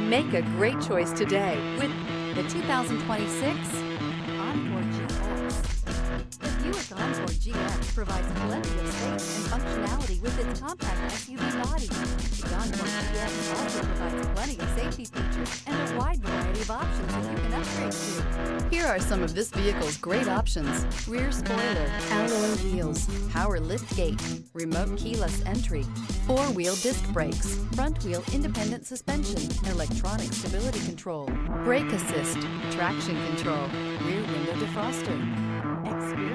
Make a great choice today with The 2026 Encore GX. The Buick Encore GX provides plenty of space and functionality with its compact SUV body. The Encore GX also provides plenty of safety features and a wide variety of options that you can upgrade to. Here are some of this vehicle's great options: rear spoiler, alloy wheels, power lift gate, remote keyless entry, four-wheel disc brakes, front-wheel independent suspension, electronic stability control, brake assist, traction control, rear window defroster. Experience